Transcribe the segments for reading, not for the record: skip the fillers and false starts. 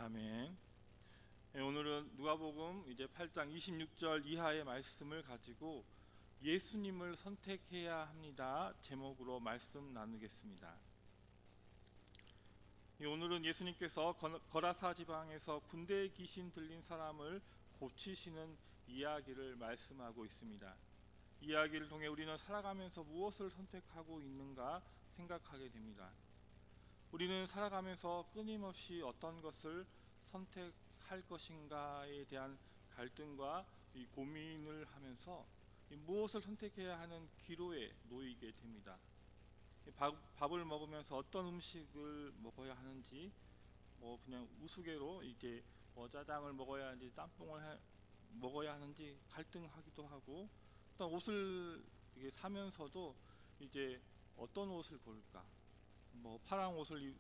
아멘. 오늘은 누가복음 이제 8장 26절 이하의 말씀을 가지고 예수님을 선택해야 합니다 제목으로 말씀 나누겠습니다. 오늘은 예수님께서 거라사 지방에서 군대에 귀신 들린 사람을 고치시는 이야기를 말씀하고 있습니다. 이야기를 통해 우리는 살아가면서 무엇을 선택하고 있는가 생각하게 됩니다. 우리는 살아가면서 끊임없이 어떤 것을 선택할 것인가에 대한 갈등과 이 고민을 하면서 무엇을 선택해야 하는 기로에 놓이게 됩니다. 밥을 먹으면서 어떤 음식을 먹어야 하는지, 그냥 우스개로 이제 짜장을 먹어야 하는지 짬뽕을 먹어야 하는지 갈등하기도 하고, 또 옷을 이게 사면서도 이제 어떤 옷을 고를까, 파란 옷을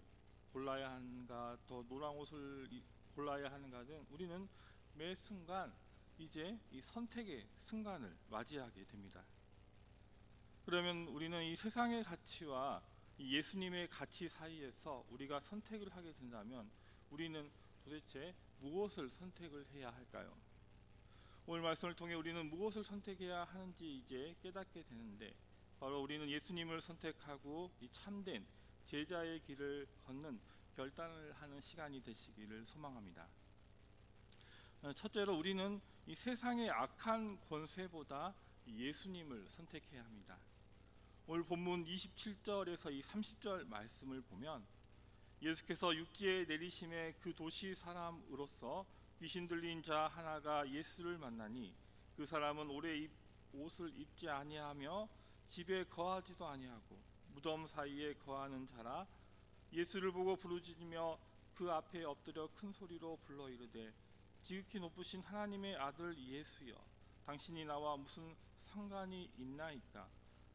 골라야 하는가, 더 노란 옷을 골라야 하는가 등 우리는 매 순간 이제 이 선택의 순간을 맞이하게 됩니다. 그러면 우리는 이 세상의 가치와 이 예수님의 가치 사이에서 우리가 선택을 하게 된다면 우리는 도대체 무엇을 선택을 해야 할까요? 오늘 말씀을 통해 우리는 무엇을 선택해야 하는지 이제 깨닫게 되는데, 바로 우리는 예수님을 선택하고 이 참된 제자의 길을 걷는 결단을 하는 시간이 되시기를 소망합니다. 첫째로 우리는 이 세상의 악한 권세보다 예수님을 선택해야 합니다. 오늘 본문 27절에서 이 30절 말씀을 보면 예수께서 육지에 내리심에 그 도시 사람으로서 귀신 들린 자 하나가 예수를 만나니 그 사람은 오래 옷을 입지 아니하며 집에 거하지도 아니하고 무덤 사이에 거하는 자라. 예수를 보고 부르짖으며 그 앞에 엎드려 큰 소리로 불러 이르되 지극히 높으신 하나님의 아들 예수여, 당신이 나와 무슨 상관이 있나이까?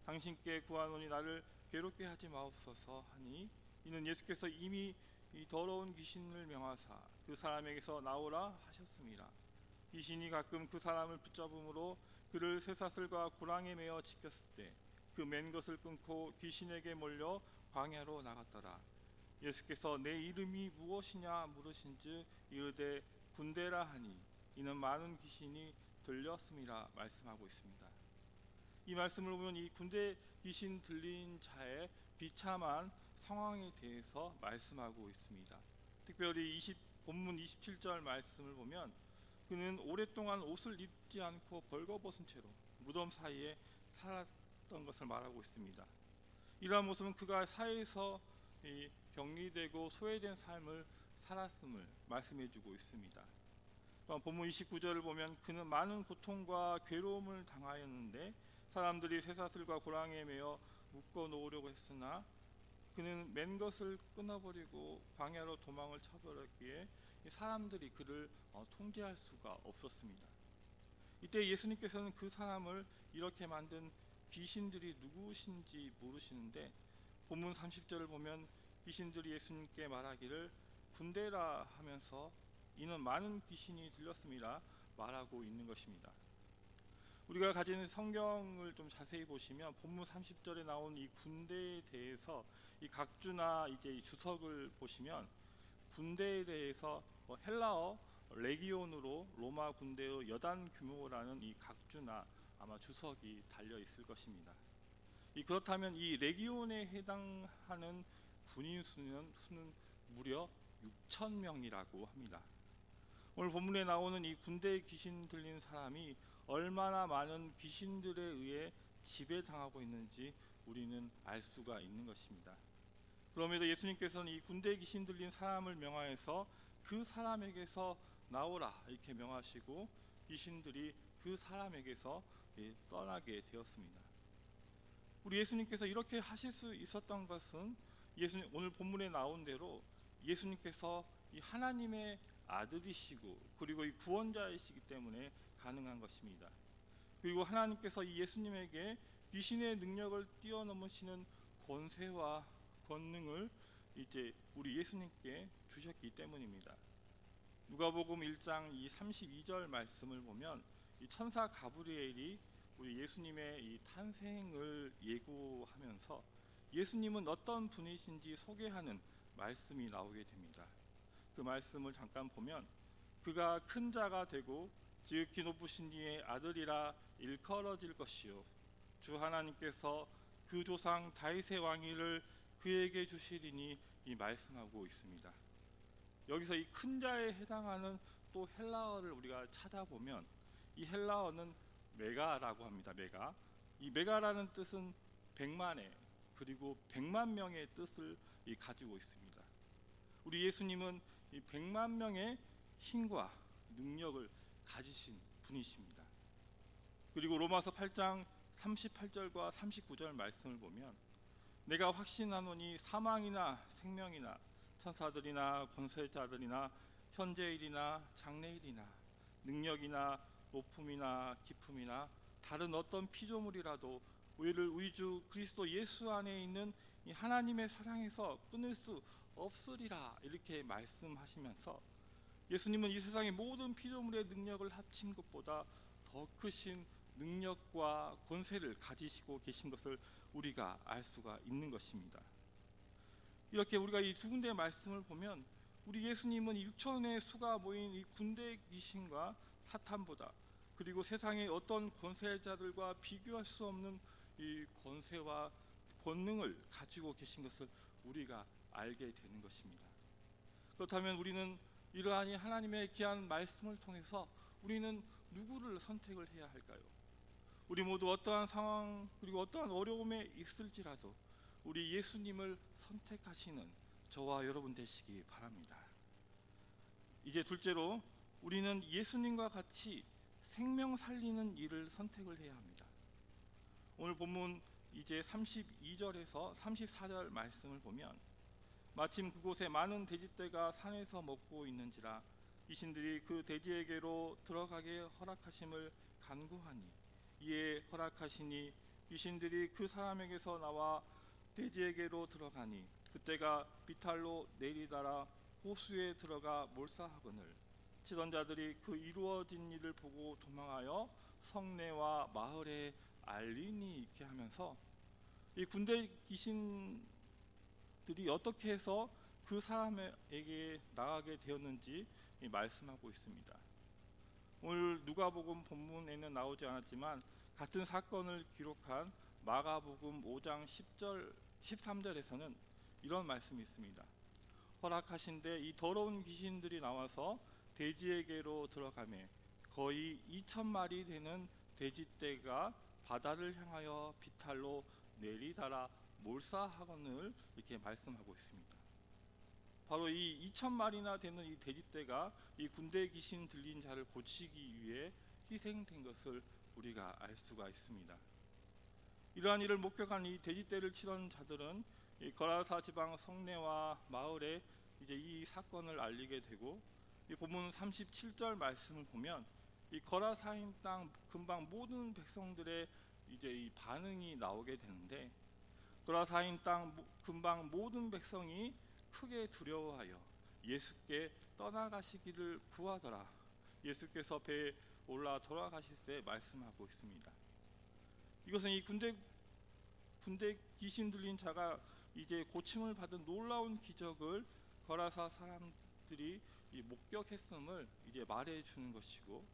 당신께 구하노니 나를 괴롭게 하지 마옵소서 하니, 이는 예수께서 이미 이 더러운 귀신을 명하사 그 사람에게서 나오라 하셨습니다. 귀신이 가끔 그 사람을 붙잡음으로 그를 쇠사슬과 고랑에 매어 지켰을 때 그 맨 것을 끊고 귀신에게 몰려 광야로 나갔더라. 예수께서 내 이름이 무엇이냐 물으신즉 이르되 군대라 하니 이는 많은 귀신이 들렸음이라 말씀하고 있습니다. 이 말씀을 보면 이 군대 귀신 들린 자의 비참한 상황에 대해서 말씀하고 있습니다. 특별히 본문 27절 말씀을 보면 그는 오랫동안 옷을 입지 않고 벌거벗은 채로 무덤 사이에 살았던 것을 말하고 있습니다. 이러한 모습은 그가 사회에서 격리되고 소외된 삶을 살았음을 말씀해주고 있습니다. 또한 본문 29절을 보면 그는 많은 고통과 괴로움을 당하였는데 사람들이 쇠사슬과 고랑에 매어 묶어 놓으려고 했으나 그는 맨 것을 끊어버리고 광야로 도망을 쳐버렸기에 사람들이 그를 통제할 수가 없었습니다. 이때 예수님께서는 그 사람을 이렇게 만든 귀신들이 누구신지 물으시는데, 본문 30절을 보면 귀신들이 예수님께 말하기를 군대라 하면서 이는 많은 귀신이 들렸습니다 말하고 있는 것입니다. 우리가 가진 성경을 좀 자세히 보시면 본문 30절에 나온 이 군대에 대해서 이 각주나 이제 이 주석을 보시면 군대에 대해서 헬라어 레기온으로 로마 군대의 여단 규모라는 이 각주나 아마 주석이 달려 있을 것입니다. 그렇다면 이 레기온에 해당하는 군인 수는 무려 6,000명이라고 합니다. 오늘 본문에 나오는 이 군대에 귀신 들린 사람이 얼마나 많은 귀신들에 의해 지배당하고 있는지 우리는 알 수가 있는 것입니다. 그럼에도 예수님께서는 이 군대에 귀신 들린 사람을 명하여서 그 사람에게서 나오라 이렇게 명하시고 귀신들이 그 사람에게서 떠나게 되었습니다. 우리 예수님께서 이렇게 하실 수 있었던 것은 오늘 본문에 나온 대로 예수님께서 이 하나님의 아들이시고 그리고 이 구원자이시기 때문에 가능한 것입니다. 그리고 하나님께서 이 예수님에게 귀신의 능력을 뛰어넘으시는 권세와 권능을 이제 우리 예수님께 주셨기 때문입니다. 누가복음 1장 이 32절 말씀을 보면 이 천사 가브리엘이 우리 예수님의 이 탄생을 예고하면서 예수님은 어떤 분이신지 소개하는 말씀이 나오게 됩니다. 그 말씀을 잠깐 보면 그가 큰 자가 되고 지극히 높으신 이의 아들이라 일컬어질 것이요 주 하나님께서 그 조상 다윗의 왕위를 그에게 주시리니 이 말씀하고 있습니다. 여기서 이 큰 자에 해당하는 또 헬라어를 우리가 찾아보면 이 헬라어는 메가라고 합니다. 메가. 이 메가라는 뜻은 백만의 그리고 백만 명의 뜻을 가지고 있습니다. 우리 예수님은 이 백만 명의 힘과 능력을 가지신 분이십니다. 그리고 로마서 8장 38절과 39절 말씀을 보면 내가 확신하노니 사망이나 생명이나 천사들이나 권세자들이나 현재일이나 장래일이나 능력이나 높음이나 깊음이나 다른 어떤 피조물이라도 우리 주 그리스도 예수 안에 있는 이 하나님의 사랑에서 끊을 수 없으리라 이렇게 말씀하시면서 예수님은 이 세상의 모든 피조물의 능력을 합친 것보다 더 크신 능력과 권세를 가지시고 계신 것을 우리가 알 수가 있는 것입니다. 이렇게 우리가 이 두 군데의 말씀을 보면 우리 예수님은 6천의 수가 모인 이 군대 귀신과 사탄보다 그리고 세상의 어떤 권세자들과 비교할 수 없는 이 권세와 권능을 가지고 계신 것을 우리가 알게 되는 것입니다. 그렇다면 우리는 이러한 하나님의 귀한 말씀을 통해서 우리는 누구를 선택을 해야 할까요? 우리 모두 어떠한 상황 그리고 어떠한 어려움에 있을지라도 우리 예수님을 선택하시는 저와 여러분 되시기 바랍니다. 이제 둘째로 우리는 예수님과 같이 생명 살리는 일을 선택을 해야 합니다. 오늘 본문 이제 32절에서 34절 말씀을 보면 마침 그곳에 많은 돼지떼가 산에서 먹고 있는지라 귀신들이 그 돼지에게로 들어가게 허락하심을 간구하니 이에 허락하시니 귀신들이 그 사람에게서 나와 돼지에게로 들어가니 그때가 비탈로 내리다라 호수에 들어가 몰사하거늘 치던 자들이 그 이루어진 일을 보고 도망하여 성내와 마을에 알리니 이렇게 하면서 이 군대 귀신들이 어떻게 해서 그 사람에게 나가게 되었는지 말씀하고 있습니다. 오늘 누가복음 본문에는 나오지 않았지만 같은 사건을 기록한 마가복음 5장 10절 13절에서는 이런 말씀이 있습니다. 허락하신데 이 더러운 귀신들이 나와서 돼지에게로 들어가매 거의 2,000마리 되는 돼지떼가 바다를 향하여 비탈로 내리다라 몰사하거늘 이렇게 말씀하고 있습니다. 바로 이 2,000마리나 되는 이 돼지떼가 이 군대 귀신 들린 자를 고치기 위해 희생된 것을 우리가 알 수가 있습니다. 이러한 일을 목격한 이 돼지떼를 치던 자들은 이 거라사 지방 성내와 마을에 이제 이 사건을 알리게 되고 이 본문 37절 말씀을 보면 이 거라사인 땅 근방 모든 백성들의 이제 이 반응이 나오게 되는데 거라사인 땅 근방 모든 백성이 크게 두려워하여 예수께 떠나가시기를 구하더라. 예수께서 배에 올라 돌아가실새 말씀하고 있습니다. 이것은 이 군대 귀신 들린 자가 이제 고침을 받은 놀라운 기적을 거라사 사람들이 목격했음을 이제 말해 주는 것이고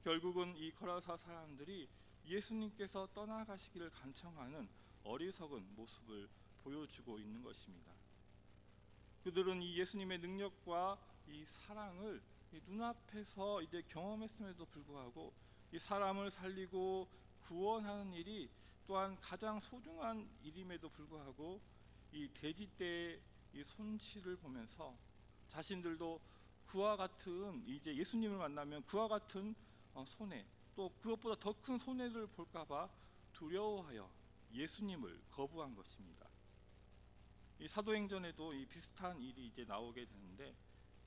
결국은 이 거라사 사람들이 예수님께서 떠나가시기를 간청하는 어리석은 모습을 보여주고 있는 것입니다. 그들은 이 예수님의 능력과 이 사랑을 이 눈앞에서 이제 경험했음에도 불구하고 이 사람을 살리고 구원하는 일이 또한 가장 소중한 일임에도 불구하고 이 돼지떼의 이 손실을 보면서 자신들도 그와 같은 이제 예수님을 만나면 그와 같은 손해 또 그것보다 더 큰 손해를 볼까봐 두려워하여 예수님을 거부한 것입니다. 이 사도행전에도 이 비슷한 일이 이제 나오게 되는데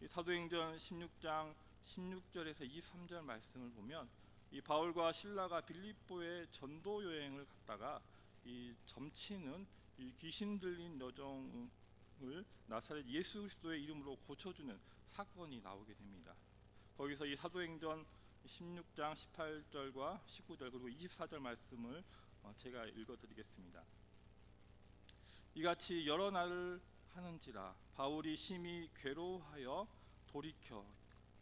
이 사도행전 16장 16절에서 23절 말씀을 보면 이 바울과 실라가 빌립보에 전도 여행을 갔다가 이 점치는 이 귀신 들린 여종을 나사렛 예수 그리스도의 이름으로 고쳐주는 사건이 나오게 됩니다. 거기서 이 사도행전 16장 18절과 19절 그리고 24절 말씀을 제가 읽어드리겠습니다. 이같이 여러 날을 하는지라 바울이 심히 괴로워하여 돌이켜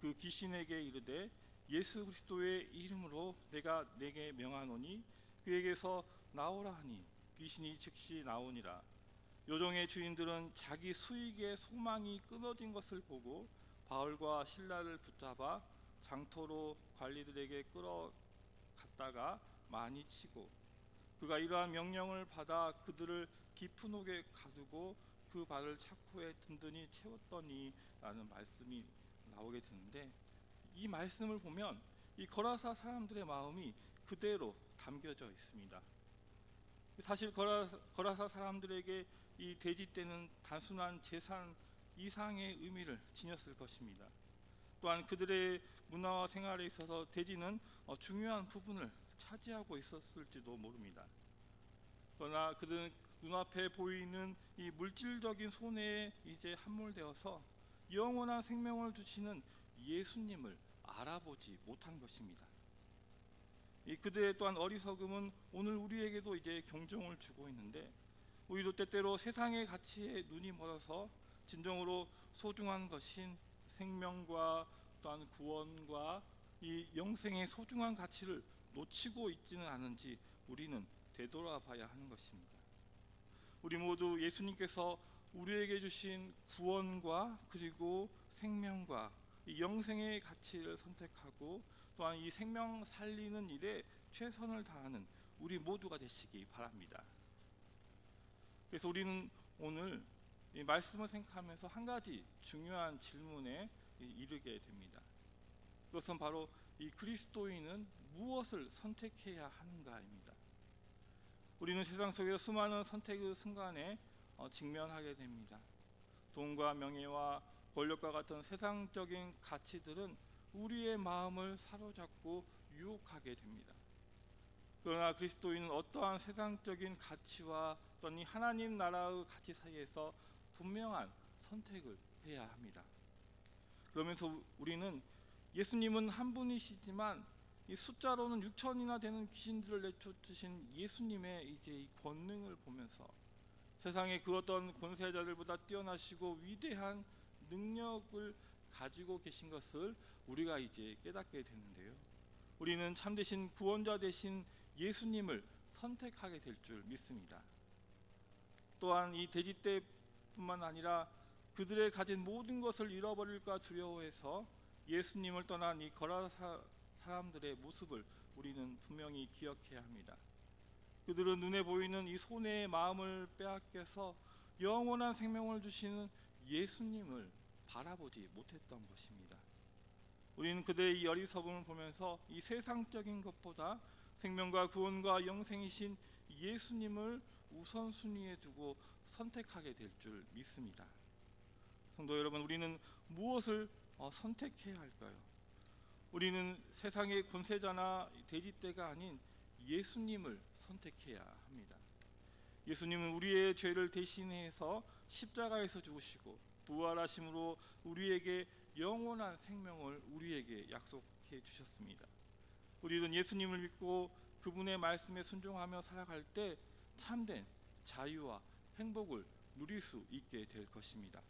그 귀신에게 이르되 예수 그리스도의 이름으로 내가 내게 명하노니 그에게서 나오라 하니 귀신이 즉시 나오니라. 요종의 주인들은 자기 수익의 소망이 끊어진 것을 보고 바울과 실라를 붙잡아 장터로 관리들에게 끌어갔다가 많이 치고, 그가 이러한 명령을 받아 그들을 깊은 옥에 가두고 그 발을 차코에 든든히 채웠더니 라는 말씀이 나오게 되는데, 이 말씀을 보면 이 거라사 사람들의 마음이 그대로 담겨져 있습니다. 사실 거라사 사람들에게 이 돼지떼는 단순한 제산 이상의 의미를 지녔을 것입니다. 또한 그들의 문화와 생활에 있어서 돼지는 중요한 부분을 차지하고 있었을지도 모릅니다. 그러나 그들은 눈앞에 보이는 이 물질적인 손해에 이제 함몰되어서 영원한 생명을 주시는 예수님을 알아보지 못한 것입니다. 이 그들의 또한 어리석음은 오늘 우리에게도 이제 경종을 주고 있는데, 우리도 때때로 세상의 가치에 눈이 멀어서 진정으로 소중한 것인 생명과 또한 구원과 이 영생의 소중한 가치를 놓치고 있지는 않은지 우리는 되돌아봐야 하는 것입니다. 우리 모두 예수님께서 우리에게 주신 구원과 그리고 생명과 이 영생의 가치를 선택하고 또한 이 생명 살리는 일에 최선을 다하는 우리 모두가 되시기 바랍니다. 그래서 우리는 오늘 이 말씀을 생각하면서 한 가지 중요한 질문에 이르게 됩니다. 그것은 바로 이 그리스도인은 무엇을 선택해야 하는가입니다. 우리는 세상 속에서 수많은 선택의 순간에 직면하게 됩니다. 돈과 명예와 권력과 같은 세상적인 가치들은 우리의 마음을 사로잡고 유혹하게 됩니다. 그러나 그리스도인은 어떠한 세상적인 가치와 또는 하나님 나라의 가치 사이에서 분명한 선택을 해야 합니다. 그러면서 우리는 예수님은 한 분이시지만 이 숫자로는 6천이나 되는 귀신들을 내쫓으신 예수님의 이제 이 권능을 보면서 세상의 그 어떤 권세자들보다 뛰어나시고 위대한 능력을 가지고 계신 것을 우리가 이제 깨닫게 되는데요. 우리는 참되신 구원자 되신 예수님을 선택하게 될 줄 믿습니다. 또한 이 돼지떼뿐만 아니라 그들의 가진 모든 것을 잃어버릴까 두려워해서 예수님을 떠난 이 거라사 사람들의 모습을 우리는 분명히 기억해야 합니다. 그들은 눈에 보이는 이 손해의 마음을 빼앗겨서 영원한 생명을 주시는 예수님을 바라보지 못했던 것입니다. 우리는 그들의 이 어리석음을 보면서 이 세상적인 것보다 생명과 구원과 영생이신 예수님을 우선순위에 두고 선택하게 될 줄 믿습니다. 성도 여러분, 우리는 무엇을 선택해야 할까요? 우리는 세상의 권세자나 돼지떼가 아닌 예수님을 선택해야 합니다. 예수님은 우리의 죄를 대신해서 십자가에서 죽으시고 부활하심으로 우리에게 영원한 생명을 우리에게 약속해 주셨습니다. 우리는 예수님을 믿고 그분의 말씀에 순종하며 살아갈 때 참된 자유와 행복을 누릴 수 있게 될 것입니다.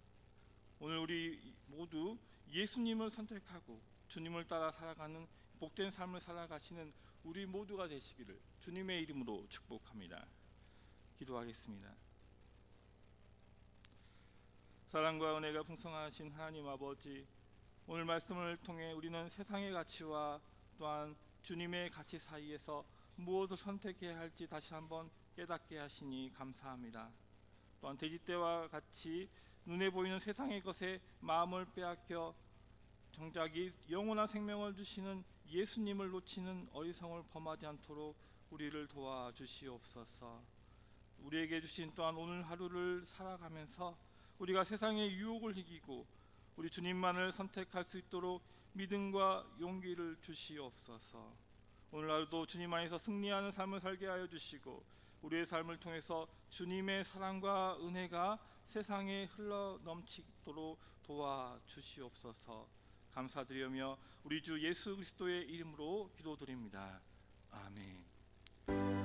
오늘 우리 모두 예수님을 선택하고 주님을 따라 살아가는 복된 삶을 살아가시는 우리 모두가 되시기를 주님의 이름으로 축복합니다. 기도하겠습니다. 사랑과 은혜가 풍성하신 하나님 아버지, 오늘 말씀을 통해 우리는 세상의 가치와 또한 주님의 가치 사이에서 무엇을 선택해야 할지 다시 한번 깨닫게 하시니 감사합니다. 또한 돼지떼와 같이 눈에 보이는 세상의 것에 마음을 빼앗겨 정작 영원한 생명을 주시는 예수님을 놓치는 어리석음을 범하지 않도록 우리를 도와주시옵소서. 우리에게 주신 또한 오늘 하루를 살아가면서 우리가 세상의 유혹을 이기고 우리 주님만을 선택할 수 있도록 믿음과 용기를 주시옵소서. 오늘 하루도 주님 안에서 승리하는 삶을 살게 하여 주시고 우리의 삶을 통해서 주님의 사랑과 은혜가 세상에 흘러 넘치도록 도와주시옵소서. 감사드리며 우리 주 예수 그리스도의 이름으로 기도드립니다. 아멘.